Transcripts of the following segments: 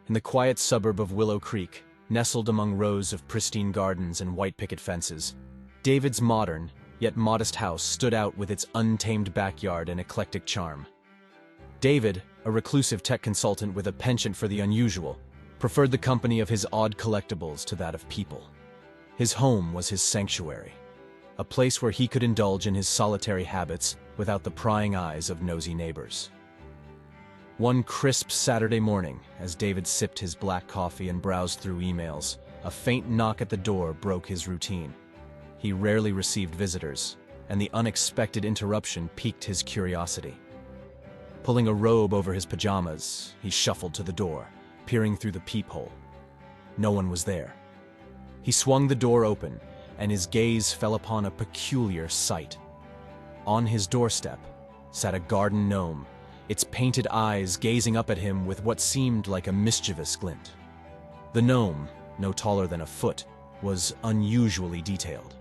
in the quiet suburb of Willow Creek, nestled among rows of pristine gardens and white picket fences, David's modern, yet modest house stood out with its untamed backyard and eclectic charm. David, a reclusive tech consultant with a penchant for the unusual, preferred the company of his odd collectibles to that of people. His home was his sanctuary, a place where he could indulge in his solitary habits without the prying eyes of nosy neighbors. One crisp Saturday morning, as David sipped his black coffee and browsed through emails, a faint knock at the door broke his routine. He rarely received visitors, and the unexpected interruption piqued his curiosity. Pulling a robe over his pajamas, he shuffled to the door, peering through the peephole. No one was there. He swung the door open, and his gaze fell upon a peculiar sight. On his doorstep sat a garden gnome, its painted eyes gazing up at him with what seemed like a mischievous glint. The gnome, no taller than a foot, was unusually detailed.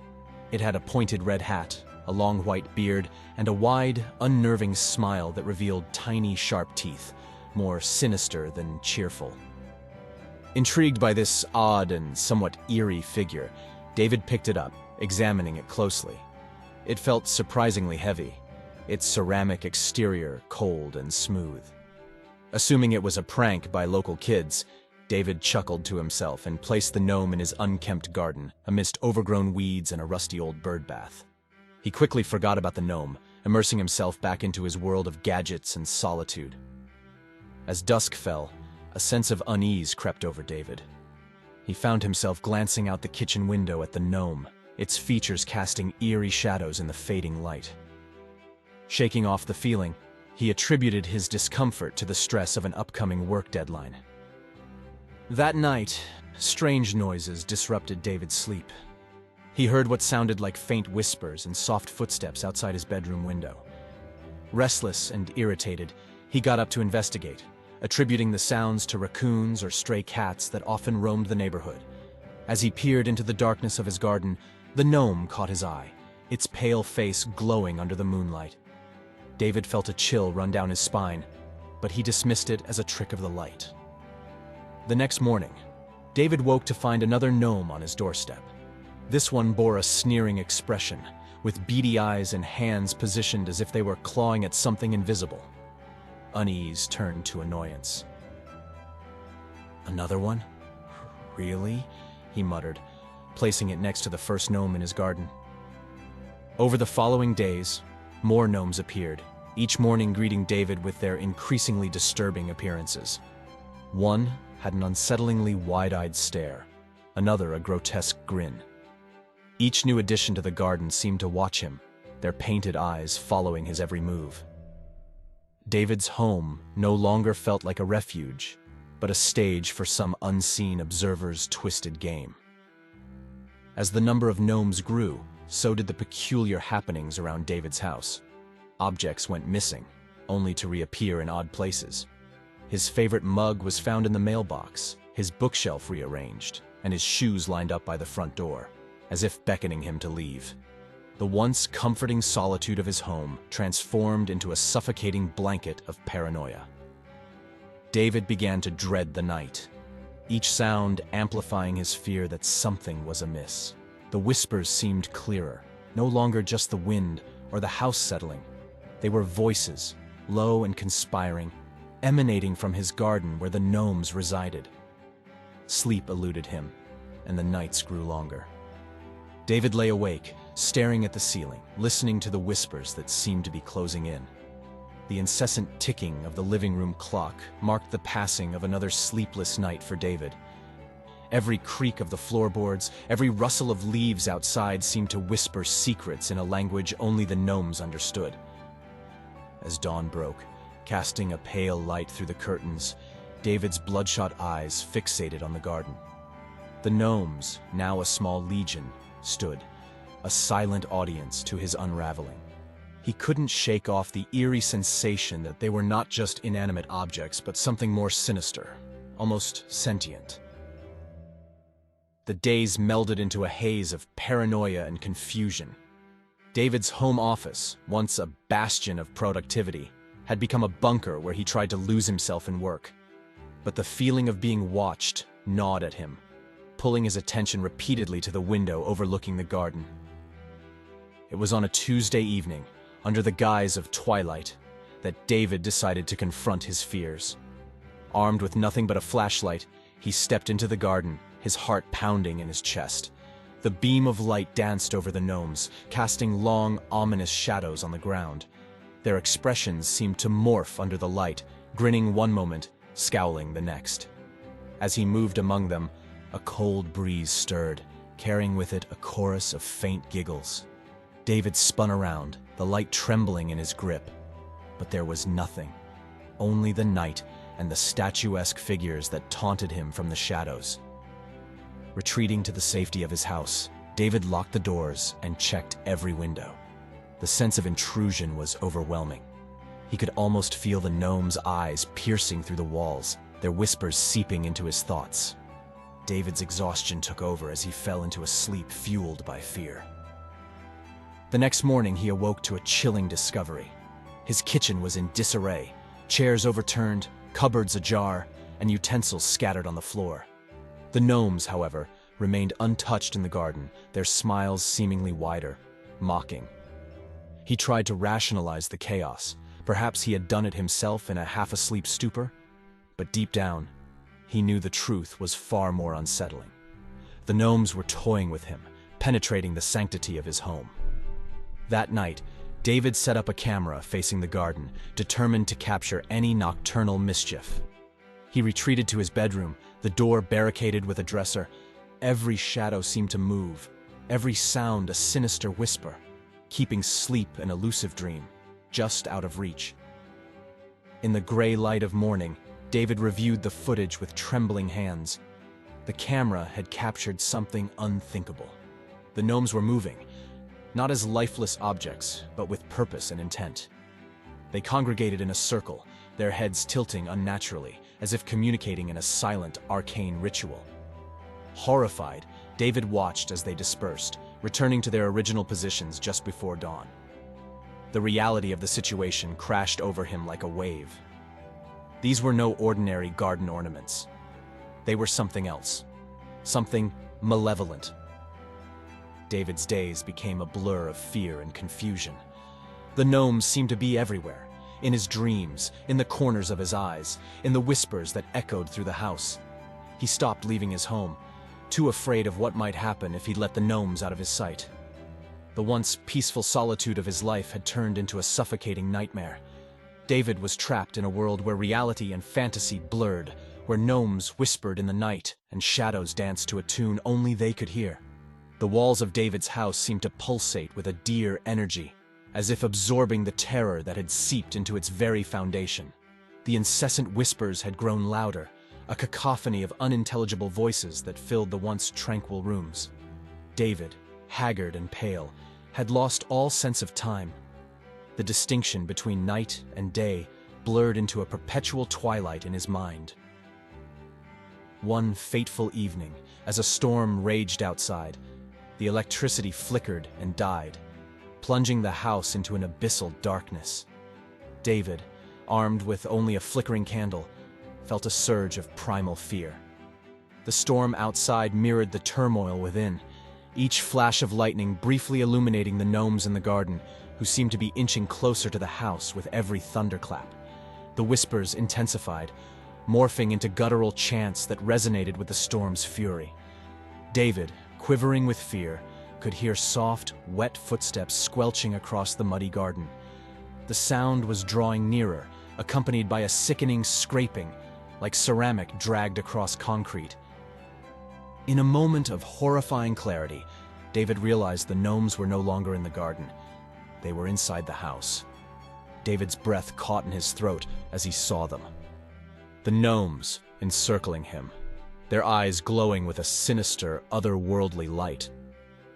It had a pointed red hat, a long white beard, and a wide, unnerving smile that revealed tiny, sharp teeth, more sinister than cheerful. Intrigued by this odd and somewhat eerie figure, David picked it up, examining it closely. It felt surprisingly heavy, its ceramic exterior cold and smooth. Assuming it was a prank by local kids, David chuckled to himself and placed the gnome in his unkempt garden, amidst overgrown weeds and a rusty old bird bath. He quickly forgot about the gnome, immersing himself back into his world of gadgets and solitude. As dusk fell, a sense of unease crept over David. He found himself glancing out the kitchen window at the gnome, its features casting eerie shadows in the fading light. Shaking off the feeling, he attributed his discomfort to the stress of an upcoming work deadline. That night, strange noises disrupted David's sleep. He heard what sounded like faint whispers and soft footsteps outside his bedroom window. Restless and irritated, he got up to investigate, attributing the sounds to raccoons or stray cats that often roamed the neighborhood. As he peered into the darkness of his garden, the gnome caught his eye, its pale face glowing under the moonlight. David felt a chill run down his spine, but he dismissed it as a trick of the light. The next morning, David woke to find another gnome on his doorstep. This one bore a sneering expression, with beady eyes and hands positioned as if they were clawing at something invisible. Unease turned to annoyance. "Another one? Really?" he muttered, placing it next to the first gnome in his garden. Over the following days, more gnomes appeared, each morning greeting David with their increasingly disturbing appearances. One had an unsettlingly wide-eyed stare, another a grotesque grin. Each new addition to the garden seemed to watch him, their painted eyes following his every move. David's home no longer felt like a refuge, but a stage for some unseen observer's twisted game. As the number of gnomes grew, so did the peculiar happenings around David's house. Objects went missing, only to reappear in odd places. His favorite mug was found in the mailbox, his bookshelf rearranged, and his shoes lined up by the front door, as if beckoning him to leave. The once comforting solitude of his home transformed into a suffocating blanket of paranoia. David began to dread the night, each sound amplifying his fear that something was amiss. The whispers seemed clearer, no longer just the wind or the house settling. They were voices, low and conspiring, emanating from his garden where the gnomes resided. Sleep eluded him, and the nights grew longer. David lay awake, staring at the ceiling, listening to the whispers that seemed to be closing in. The incessant ticking of the living room clock marked the passing of another sleepless night for David. Every creak of the floorboards, every rustle of leaves outside seemed to whisper secrets in a language only the gnomes understood. As dawn broke, casting a pale light through the curtains, David's bloodshot eyes fixated on the garden. The gnomes, now a small legion, stood, a silent audience to his unraveling. He couldn't shake off the eerie sensation that they were not just inanimate objects, but something more sinister, almost sentient. The days melded into a haze of paranoia and confusion. David's home office, once a bastion of productivity, had become a bunker where he tried to lose himself in work. but the feeling of being watched gnawed at him, pulling his attention repeatedly to the window overlooking the garden. It was on a Tuesday evening, under the guise of twilight, that David decided to confront his fears. Armed with nothing but a flashlight, he stepped into the garden, his heart pounding in his chest. The beam of light danced over the gnomes, casting long, ominous shadows on the ground. Their expressions seemed to morph under the light, grinning one moment, scowling the next. As he moved among them, a cold breeze stirred, carrying with it a chorus of faint giggles. David spun around, the light trembling in his grip. But there was nothing, only the night and the statuesque figures that taunted him from the shadows. Retreating to the safety of his house, David locked the doors and checked every window. The sense of intrusion was overwhelming. He could almost feel the gnomes' eyes piercing through the walls, their whispers seeping into his thoughts. David's exhaustion took over as he fell into a sleep fueled by fear. The next morning, he awoke to a chilling discovery. His kitchen was in disarray, chairs overturned, cupboards ajar, and utensils scattered on the floor. The gnomes, however, remained untouched in the garden, their smiles seemingly wider, mocking. He tried to rationalize the chaos. Perhaps he had done it himself in a half-asleep stupor? But deep down, he knew the truth was far more unsettling. The gnomes were toying with him, penetrating the sanctity of his home. That night, David set up a camera facing the garden, determined to capture any nocturnal mischief. He retreated to his bedroom, the door barricaded with a dresser. Every shadow seemed to move, every sound a sinister whisper, keeping sleep an elusive dream, just out of reach. In the gray light of morning, David reviewed the footage with trembling hands. The camera had captured something unthinkable. The gnomes were moving, not as lifeless objects, but with purpose and intent. They congregated in a circle, their heads tilting unnaturally, as if communicating in a silent, arcane ritual. Horrified, David watched as they dispersed, returning to their original positions just before dawn. The reality of the situation crashed over him like a wave. These were no ordinary garden ornaments. They were something else, something malevolent. David's days became a blur of fear and confusion. The gnomes seemed to be everywhere, in his dreams, in the corners of his eyes, in the whispers that echoed through the house. He stopped leaving his home, too afraid of what might happen if he let the gnomes out of his sight. The once peaceful solitude of his life had turned into a suffocating nightmare. David was trapped in a world where reality and fantasy blurred, where gnomes whispered in the night and shadows danced to a tune only they could hear. The walls of David's house seemed to pulsate with a dear energy, as if absorbing the terror that had seeped into its very foundation. The incessant whispers had grown louder, a cacophony of unintelligible voices that filled the once tranquil rooms. David, haggard and pale, had lost all sense of time. The distinction between night and day blurred into a perpetual twilight in his mind. One fateful evening, as a storm raged outside, the electricity flickered and died, plunging the house into an abyssal darkness. David, armed with only a flickering candle, felt a surge of primal fear. The storm outside mirrored the turmoil within, each flash of lightning briefly illuminating the gnomes in the garden, who seemed to be inching closer to the house with every thunderclap. The whispers intensified, morphing into guttural chants that resonated with the storm's fury. David, quivering with fear, could hear soft, wet footsteps squelching across the muddy garden. The sound was drawing nearer, accompanied by a sickening scraping, like ceramic dragged across concrete. In a moment of horrifying clarity, David realized the gnomes were no longer in the garden. They were inside the house. David's breath caught in his throat as he saw them. The gnomes encircling him, their eyes glowing with a sinister, otherworldly light.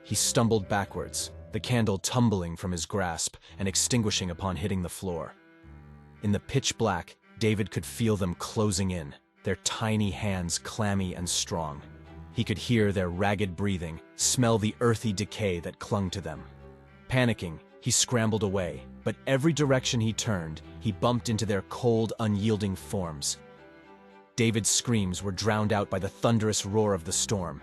He stumbled backwards, the candle tumbling from his grasp and extinguishing upon hitting the floor. In the pitch black, David could feel them closing in, their tiny hands clammy and strong. He could hear their ragged breathing, smell the earthy decay that clung to them. Panicking, he scrambled away, but every direction he turned, he bumped into their cold, unyielding forms. David's screams were drowned out by the thunderous roar of the storm.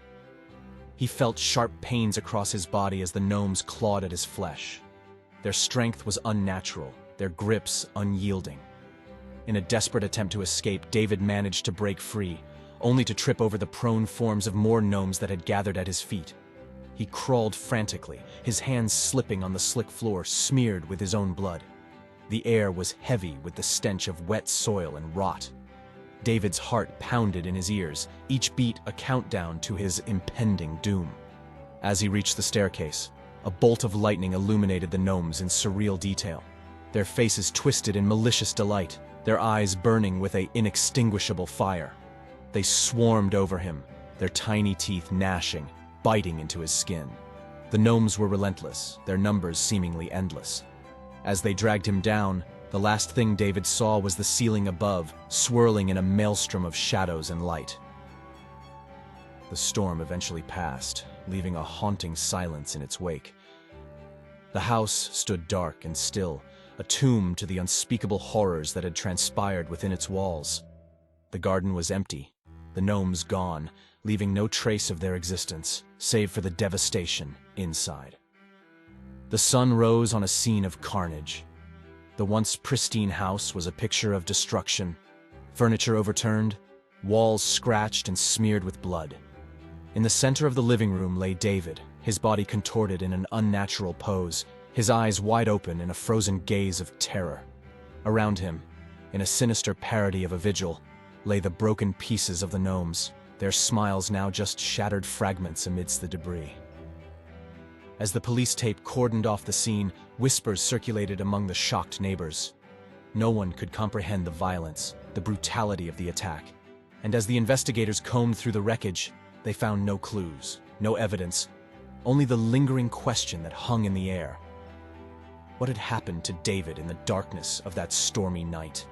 He felt sharp pains across his body as the gnomes clawed at his flesh. Their strength was unnatural, their grips unyielding. In a desperate attempt to escape, David managed to break free, only to trip over the prone forms of more gnomes that had gathered at his feet. He crawled frantically, his hands slipping on the slick floor, smeared with his own blood. The air was heavy with the stench of wet soil and rot. David's heart pounded in his ears, each beat a countdown to his impending doom. As he reached the staircase, a bolt of lightning illuminated the gnomes in surreal detail. Their faces twisted in malicious delight, their eyes burning with an inextinguishable fire. They swarmed over him, their tiny teeth gnashing, biting into his skin. The gnomes were relentless, their numbers seemingly endless. As they dragged him down, the last thing David saw was the ceiling above, swirling in a maelstrom of shadows and light. The storm eventually passed, leaving a haunting silence in its wake. The house stood dark and still, a tomb to the unspeakable horrors that had transpired within its walls. The garden was empty, the gnomes gone, leaving no trace of their existence, save for the devastation inside. The sun rose on a scene of carnage. The once pristine house was a picture of destruction. Furniture overturned, walls scratched and smeared with blood. In the center of the living room lay David, his body contorted in an unnatural pose, his eyes wide open in a frozen gaze of terror. Around him, in a sinister parody of a vigil, lay the broken pieces of the gnomes, their smiles now just shattered fragments amidst the debris. As the police tape cordoned off the scene, whispers circulated among the shocked neighbors. No one could comprehend the violence, the brutality of the attack. And as the investigators combed through the wreckage, they found no clues, no evidence, only the lingering question that hung in the air. What had happened to David in the darkness of that stormy night?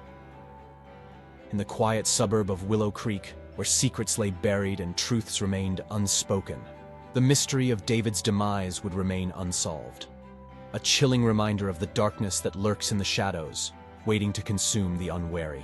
In the quiet suburb of Willow Creek, where secrets lay buried and truths remained unspoken, the mystery of David's demise would remain unsolved. A chilling reminder of the darkness that lurks in the shadows, waiting to consume the unwary.